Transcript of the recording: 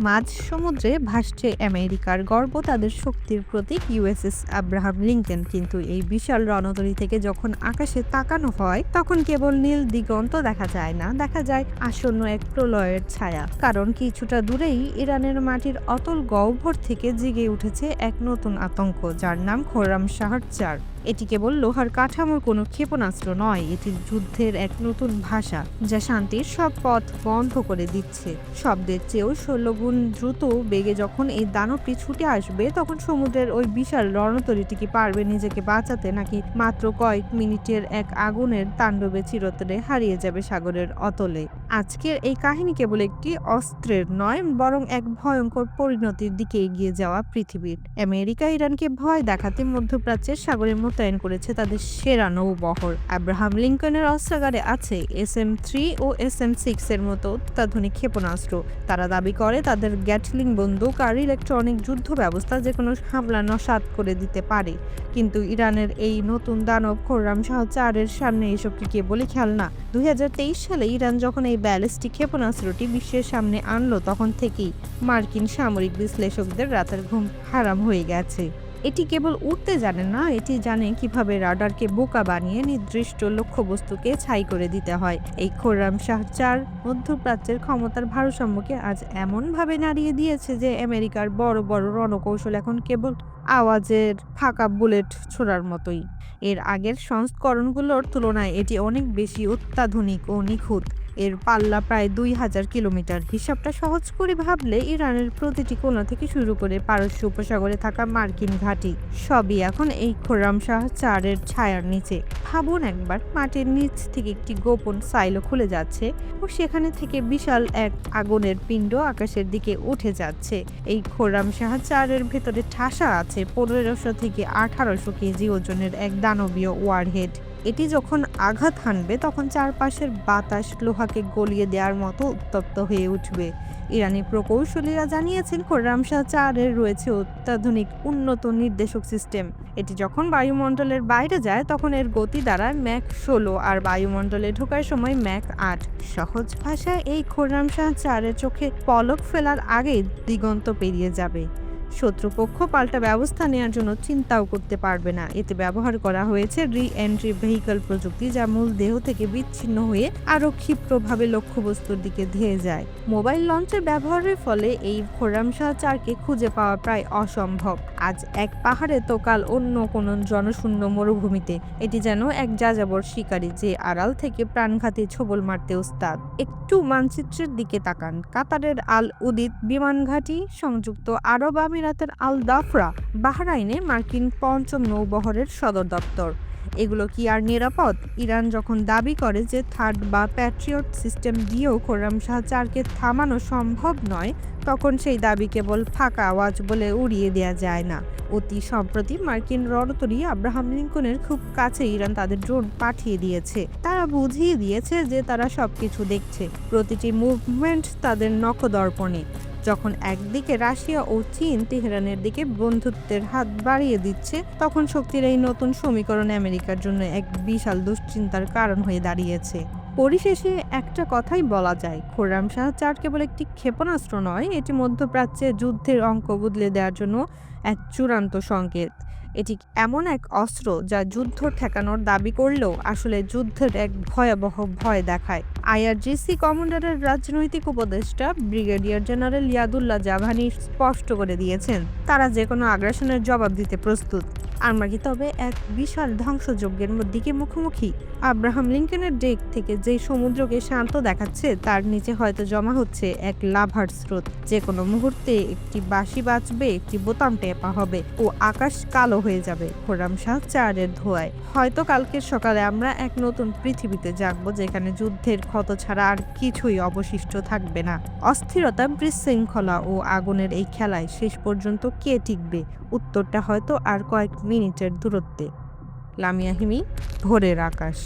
মাঝ সমুদ্রে ভাসছে আমেরিকার গর্ব, তাদের শক্তির প্রতীক ইউএসএস আব্রাহাম লিঙ্কন। কিন্তু এই বিশাল রণতরী থেকে যখন আকাশে তাকানো হয়, তখন কেবল নীল দিগন্ত দেখা যায় না, দেখা যায় আসন্ন এক প্রলয়ের ছায়া। কারণ কিছুটা দূরেই ইরানের মাটির অতল গহ্বর থেকে জেগে উঠেছে এক নতুন আতঙ্ক, যার নাম খোরামশাহর ৪। এটি কেবল লোহার কাঠামোর কোনো ক্ষেপণাস্ত্র নয়, এটি যুদ্ধের এক নতুন ভাষা, যা শান্তির সব পথ বন্ধ করে দিচ্ছে। শব্দের চেয়েও ১৬ গুণ দ্রুত বেগে যখন এই দানবটি ছুটে আসবে, তখন সমুদ্রের ওই বিশাল রণতরীটি কি পারবে নিজেকে বাঁচাতে, নাকি মাত্র কয়েক মিনিটের এক আগুনের তাণ্ডবে চিরতরে হারিয়ে যাবে সাগরের অতলে? আজকের এই কাহিনী কেবল একটি অস্ত্রের নয়, বরং এক ভয়ঙ্কর পরিণতির দিকে এগিয়ে যাওয়া পৃথিবীর। আমেরিকা ইরানকে ভয় দেখাতে মধ্যপ্রাচ্যের সাগরে মোতায়েন করেছে তাদের সেরা নৌবহর। আব্রাহাম লিঙ্কনের অস্ত্রাগারে আছে SM-3 ও SM-6 এর মতো অত্যাধুনিক ক্ষেপণাস্ত্র। তারা দাবি করে তাদের গ্যাটলিং বন্দুক আর ইলেকট্রনিক যুদ্ধ ব্যবস্থা যে কোনো হামলা নস্যাৎ করে দিতে পারে। কিন্তু ইরানের এই নতুন দানব খোরামশাহ ৪ এর সামনে এসব কি কেবলই খেলনা? ২০২৩ সালে ইরান যখন এই ব্যালিস্টিক ক্ষেপণাস্ত্রটি বিশ্বের সামনে আনলো, তখন থেকেই মার্কিন সামরিক বিশ্লেষকদের রাতের ঘুম হারাম হয়ে গেছে। এটি কেবল উড়তে জানে না, এটি জানে কিভাবে রাডারকে বোকা বানিয়ে নির্দিষ্ট লক্ষ্যবস্তুকে ছাই করে দিতে হয়। এই খোরামশাহ ৪ মধ্যপ্রাচ্যের ক্ষমতার ভারসাম্যকে আজ এমনভাবে নাড়িয়ে দিয়েছে যে আমেরিকার বড় বড় রণকৌশল এখন কেবল আওয়াজের ফাঁকা বুলেট ছোড়ার মতোই। এর আগের সংস্করণগুলোর তুলনায় এটি অনেক বেশি অত্যাধুনিক ও নিখুঁত। এর পাল্লা প্রায় ২,০০০ কিলোমিটার। হিসাবটা সহজ করে ভাবলে ইরানের প্রতিটি কোণা থেকে শুরু করে পারস্য উপসাগরে থাকা মার্কিন ঘাঁটি সবই এখন এই খোরামশাহ ৪ এর ছায়ার নিচে। ভাবুন একবার, মাটির নিচ থেকে একটি গোপন সাইলো খুলে যাচ্ছে ও সেখানে থেকে বিশাল এক আগুনের পিণ্ড আকাশের দিকে উঠে যাচ্ছে। এই খোরামশাহ ৪ এর ভেতরে ঠাসা আছে ১৫০০ থেকে ১৮০০ কেজি ওজনের এক দানবীয় ওয়ারহেড। এটি যখন আঘাত হানবে, তখন চারপাশের বাতাস লোহাকে গলিয়ে দেওয়ার মতো উত্তপ্ত হয়ে উঠবে। ইরানি প্রকৌশলীরা জানিয়েছেন খোরামশাহ ৪ এর রয়েছে অত্যাধুনিক উন্নত নির্দেশক সিস্টেম। এটি যখন বায়ুমণ্ডলের বাইরে যায়, তখন এর গতি দাঁড়ায় ম্যাক ১৬ আর বায়ুমণ্ডলে ঢোকার সময় ম্যাক ৮। সহজ ভাষায় এই খোরামশাহ ৪ এর চোখে পলক ফেলার আগেই দিগন্ত পেরিয়ে যাবে। শত্রুপক্ষ পাল্টা ব্যবস্থা নেওয়ার জন্য চিন্তাও করতে পারবে না। এতে ব্যবহার করা হয়েছে রি-এন্ট্রি ভেহিকল প্রযুক্তি, যা মূল দেহ থেকে বিচ্ছিন্ন হয়ে আরও ক্ষিপ্রভাবে লক্ষ্যবস্তুর দিকে ধেয়ে যায়। মোবাইল লঞ্চের ব্যবহারের ফলে এই খোরামশাহ ৪কে খুঁজে পাওয়া প্রায় অসম্ভব। আজ এক পাহাড়ে তো কাল অন্য কোনো জনশূন্য মরুভূমিতে। এটি যেন এক যাযাবর শিকারী, যে আড়াল থেকে প্রাণঘাতী ছোবল মারতে ওস্তাদ। একটু মানচিত্রের দিকে তাকান। কাতারের আল উদিদ বিমান ঘাঁটি, সংযুক্ত আরব আমিরাতের আল দাফরা, বাহরাইনে মার্কিন পঞ্চম নৌবহরের সদর দপ্তর। এগুলো কি আর নিরাপদ? ইরান যখন দাবি করে যে থার্ড বা প্যাট্রিয়ট সিস্টেম দিয়েও খোরামশাহ ৪কে থামানো সম্ভব নয়, তখন সেই দাবি কেবল ফাঁকা আওয়াজ বলে উড়িয়ে দেওয়া যায় না। অতি সম্প্রতি মার্কিন রণতরী আব্রাহাম লিঙ্কনের খুব কাছে ইরান তাদের ড্রোন পাঠিয়ে দিয়েছে। তারা বুঝিয়ে দিয়েছে যে তারা সবকিছু দেখছে, প্রতিটি মুভমেন্ট তাদের নখদর্পণে। যখন একদিকে রাশিয়া ও চীন তেহরানের দিকে বন্ধুত্বের হাত বাড়িয়ে দিচ্ছে, তখন শক্তির এই নতুন সমীকরণ আমেরিকার জন্য এক বিশাল দুশ্চিন্তার কারণ হয়ে দাঁড়িয়েছে। পরিশেষে একটা কথাই বলা যায়, খোরামশাহ ৪ কেবল একটি ক্ষেপণাস্ত্র নয়, এটি মধ্যপ্রাচ্যে যুদ্ধের অঙ্ক বদলে দেওয়ার জন্য এক চূড়ান্ত সংকেত। এটি এমন এক অস্ত্র যা যুদ্ধ ঠেকানোর দাবি করলেও আসলে যুদ্ধের এক ভয়াবহ ভয় দেখায়। IRGC কমান্ডারের রাজনৈতিক উপদেষ্টা ব্রিগেডিয়ার জেনারেল ইয়াদুল্লাহ জাভানি স্পষ্ট করে দিয়েছেন, তারা যে কোনো আগ্রাসনের জবাব দিতে প্রস্তুত। আমরা কি তবে এক বিশাল ধ্বংসযজ্ঞের দিকে মুখোমুখি? আব্রাহাম লিঙ্কনের ডেক থেকে যে সমুদ্রকে শান্ত দেখাচ্ছে, তার নিচে হয়তো জমা হচ্ছে এক লাভার স্রোত। যে কোনো মুহূর্তে একটি বাঁশি বাজবে, একটি বোতাম টেপা হবে ও আকাশ কালো হয়ে যাবে খোরামশাহ ৪ এর ধোঁয়ায়। হয়তো কালকের সকালে আমরা এক নতুন পৃথিবীতে জাগবো, যেখানে যুদ্ধের ক্ষত ছাড়া আর কিছুই অবশিষ্ট থাকবে না। অস্থিরতা, বিশৃঙ্খলা ও আগুনের এই খেলায় শেষ পর্যন্ত কে টিকবে? উত্তরটা হয়তো আর কয়েক মিনিটের দূরত্বে। লামিয়া হিমি, ভোরের আকাশ।